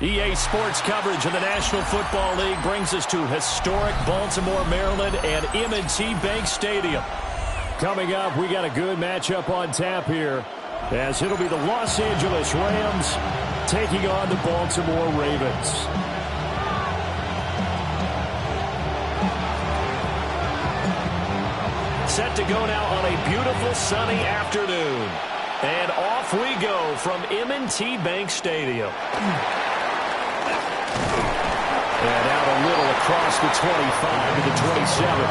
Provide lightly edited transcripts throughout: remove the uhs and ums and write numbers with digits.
EA Sports coverage of the National Football League brings us to historic Baltimore, Maryland and M&T Bank Stadium. Coming up, we got a good matchup on tap here, as it'll be the Los Angeles Rams taking on the Baltimore Ravens. Set to go now on a beautiful sunny afternoon. And off we go from M&T Bank Stadium. And out a little across the 25 to the 27.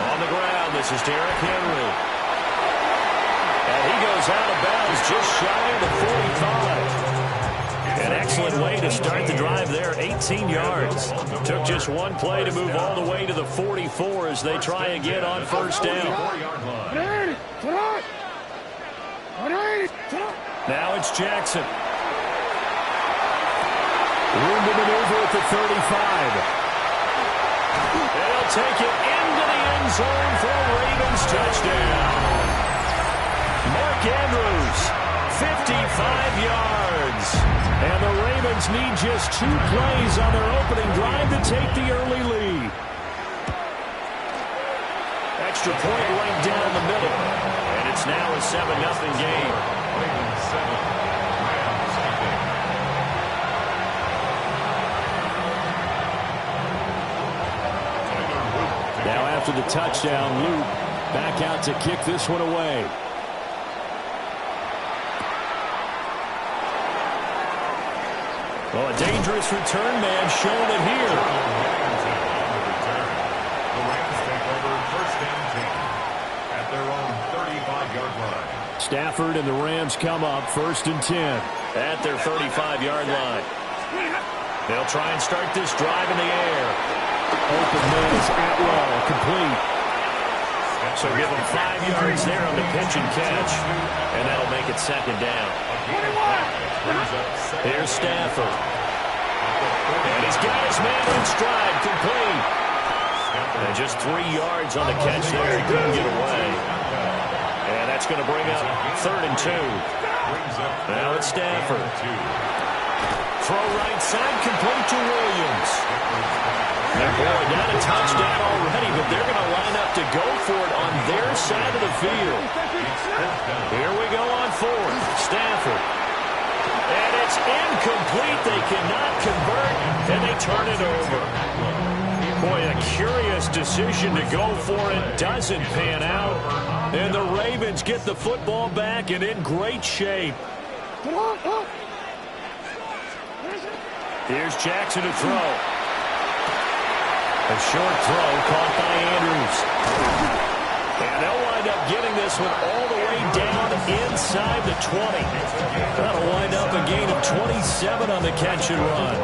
On the ground, this is Derrick Henry. And he goes out of bounds just shy of the 45. An excellent way to start the drive there, 18 yards. Took just one play to move all the way to the 44 as they try again on first down. Now it's Jackson. Room to maneuver at the 35. They'll take it into the end zone for a Ravens touchdown. Mark Andrews, 55 yards. And the Ravens need just 2 plays on their opening drive to take the early lead. Extra point right down the middle. And it's now a 7-0 game. Now after the touchdown, Luke back out to kick this one away. Well, a dangerous return man showing it here. The Rams take over first and 10 at their own 35-yard line. Stafford and the Rams come up first and 10 at their 35-yard line. They'll try and start this drive in the air. Open man is Atwell, complete. So give them 5 yards there on the pitch and catch, and that'll make it second down. Here's Stafford. And he's got his man in stride, complete. And just 3 yards on the catch there. He couldn't get away. And that's going to bring up third and 2. Now it's Stafford. Throw right side, complete to Williams. And boy, not a touchdown already, but they're going to line up to go for it on their side of the field. Here we go on fourth. Stafford. And it's incomplete. They cannot convert, and they turn it over. Boy, a curious decision to go for it. Doesn't pan out. And the Ravens get the football back and in great shape. Here's Jackson to throw. A short throw caught by Andrews. And they'll wind up getting this one all the way down inside the 20. That'll wind up a gain of 27 on the catch and run.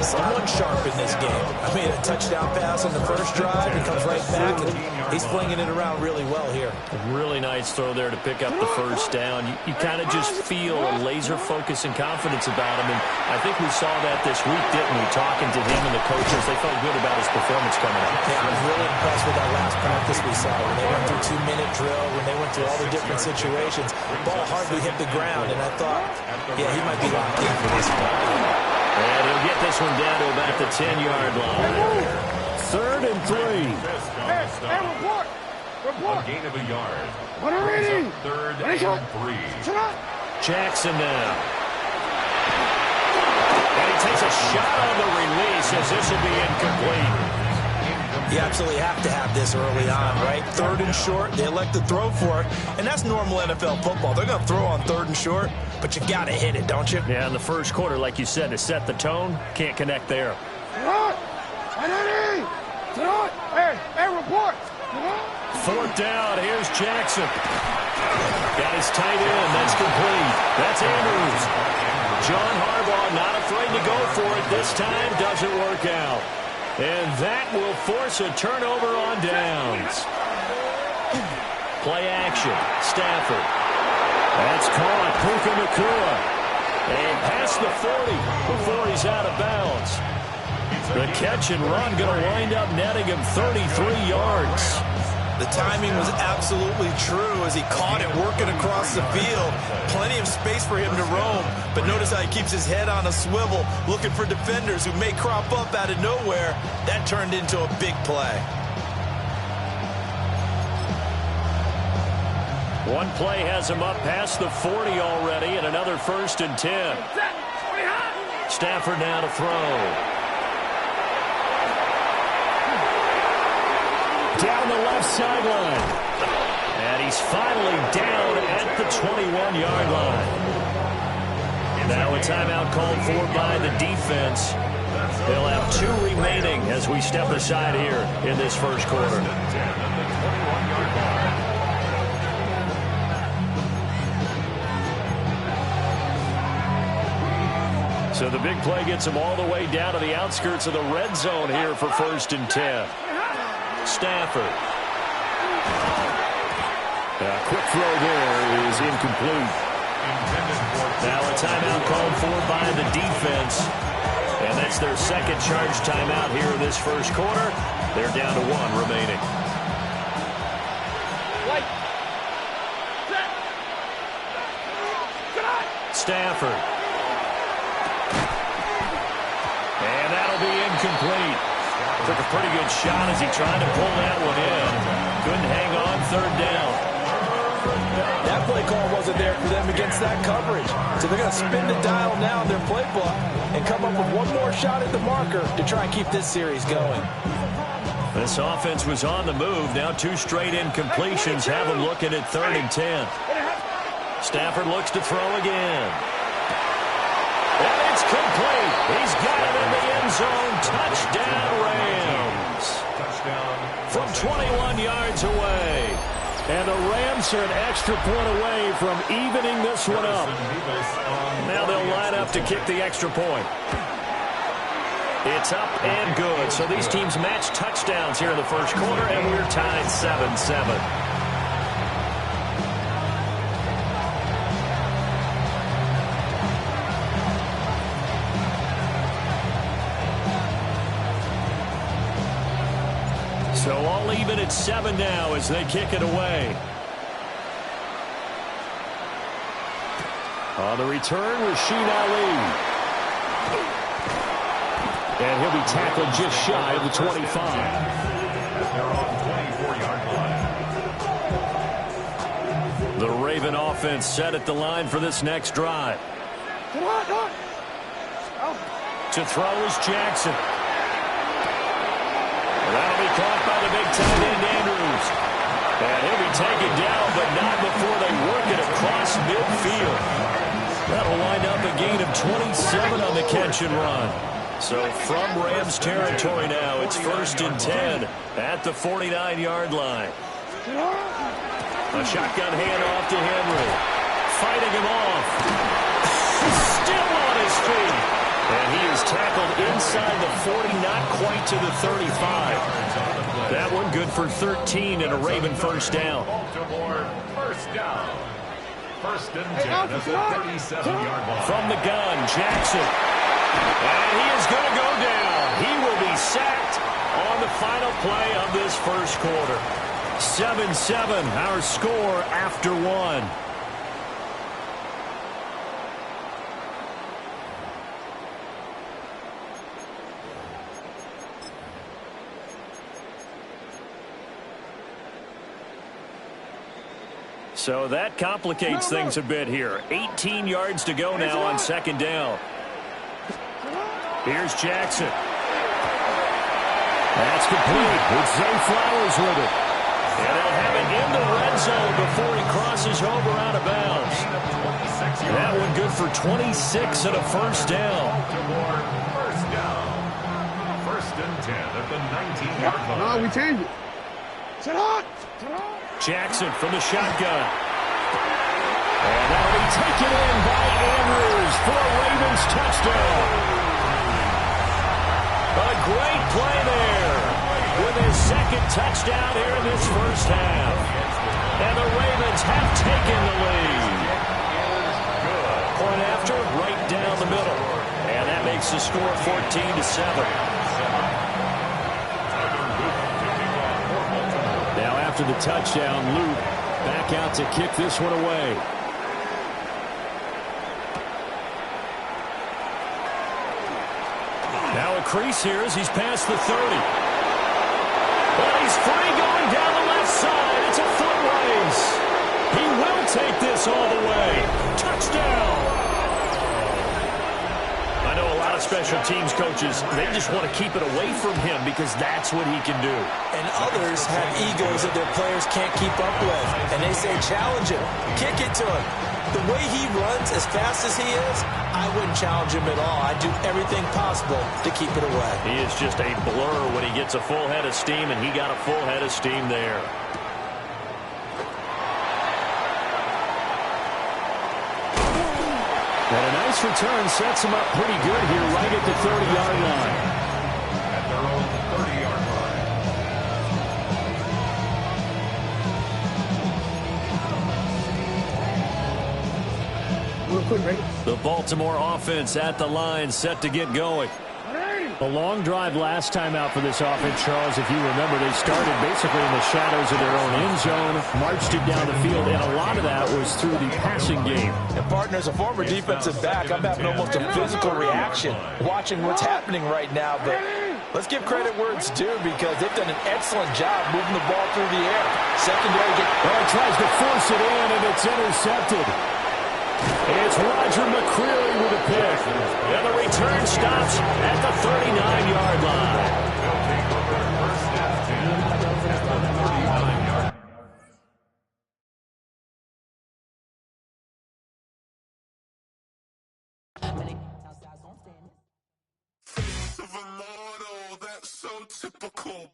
Someone sharp in this game. I mean, a touchdown pass on the first drive. He comes right back, and he's flinging it around really well here. A really nice throw there to pick up the first down. You kind of just feel a laser focus and confidence about him, and I think we saw that this week, didn't we? Talking to him and the coaches, they felt good about his performance coming up. Yeah, I was really impressed with that last practice we saw when they went through 2-minute drill, when they went through all the different situations. Ball hardly hit the ground, and I thought, yeah, he might be locked in for this one. And he'll get this one down to about the 10-yard line. Third and 3. Report. A gain of a yard. What are we? Third and 3. Jackson now. And he takes a shot on the release as this will be incomplete. You absolutely have to have this early on, right? Third and short, they elect to throw for it, and that's normal NFL football. They're going to throw on third and short, but you've got to hit it, don't you? Yeah, in the first quarter, like you said, to set the tone, can't connect there. Hey, report. Fourth down, here's Jackson. Got his tight end, that's complete. That's Andrews. John Harbaugh not afraid to go for it. This time doesn't work out. And that will force a turnover on downs. Play action. Stafford. That's caught. Puka Nacua. And past the 40 before he's out of bounds. The catch and run going to wind up netting him 33 yards. The timing was absolutely true as he caught it working across the field. Plenty of space for him to roam, but notice how he keeps his head on a swivel, looking for defenders who may crop up out of nowhere. That turned into a big play. One play has him up past the 40 already, and another 1st and 10. Stafford now to throw. Down the left sideline. And he's finally down at the 21-yard line. Now a timeout called for by the defense. They'll have 2 remaining as we step aside here in this first quarter. So the big play gets him all the way down to the outskirts of the red zone here for 1st and 10. Stafford. Quick throw there is incomplete. Now a timeout called for by the defense. And that's their second charge timeout here in this first quarter. They're down to 1 remaining. Stafford. And that'll be incomplete. Took a pretty good shot as he tried to pull that one in. Couldn't hang on 3rd down. That play call wasn't there for them against that coverage. So they're going to spin the dial now in their playbook and come up with one more shot at the marker to try and keep this series going. This offense was on the move. Now 2 straight incompletions have them looking at 3rd and 10. Stafford looks to throw again. And it's complete. He's got it in the end zone. Touchdown, Rams. From 21 yards away. And the Rams are an extra point away from evening this one up. Now they'll line up to kick the extra point. It's up and good. So these teams match touchdowns here in the first quarter, and we're tied 7-7. So all even at 7 now as they kick it away. On the return, Rashid Ali. And he'll be tackled just shy of the 25. They're on the 24-yard line. The Raven offense set at the line for this next drive. To throw is Jackson. That'll be caught by the big tight end, Andrews. And he'll be taken down, but not before they work it across midfield. That'll wind up a gain of 27 on the catch and run. So from Rams territory now, it's 1st and 10 at the 49-yard line. A shotgun handoff to Henry. Fighting him off. Still on his feet. And he is tackled inside the 40, not quite to the 35. That one good for 13 and a Raven first down. Baltimore first down. 1st and 10 at the 37-yard line. From the gun, Jackson. And he is going to go down. He will be sacked on the final play of this first quarter. 7-7, our score after 1. So that complicates things a bit here. 18 yards to go now on 2nd down. Here's Jackson. That's complete. It's Zay Flowers with it. And they'll have it in the red zone before he crosses over out of bounds. That one good for 26 and a first down. First down. 1st and 10 at the 19-yard line. No, we changed it. Sit on. Jackson from the shotgun. And that'll be taken in by Andrews for a Ravens touchdown. A great play there with his 2nd touchdown here in this first half. And the Ravens have taken the lead. Point after, right makes the score 14-7. Now after the touchdown, Luke back out to kick this one away. Now a crease here as he's past the 30. But he's free going down the left side. It's a foot race. He will take this all the way. Touchdown. I know a lot of special teams coaches, they just want to keep it away from him because that's what he can do. And others have egos that their players can't keep up with. And they say, challenge him. Kick it to him. The way he runs as fast as he is, I wouldn't challenge him at all. I'd do everything possible to keep it away. He is just a blur when he gets a full head of steam, and he got a full head of steam there. And a nice return sets him up pretty good here right at the 30-yard line. At their own 30-yard line. The Baltimore offense at the line, set to get going. A long drive last time out for this offense, Charles. If you remember, they started basically in the shadows of their own end zone, marched it down the field, and a lot of that was through the passing game. And, partner, as a former defensive back, I'm having almost a physical reaction watching what's happening right now. But let's give credit where it's due because they've done an excellent job moving the ball through the air. Secondary tries to force it in, and it's intercepted. It's Roger McCreary with a pick. And the return stops at the 39-yard line. Face of a model, that's so typical.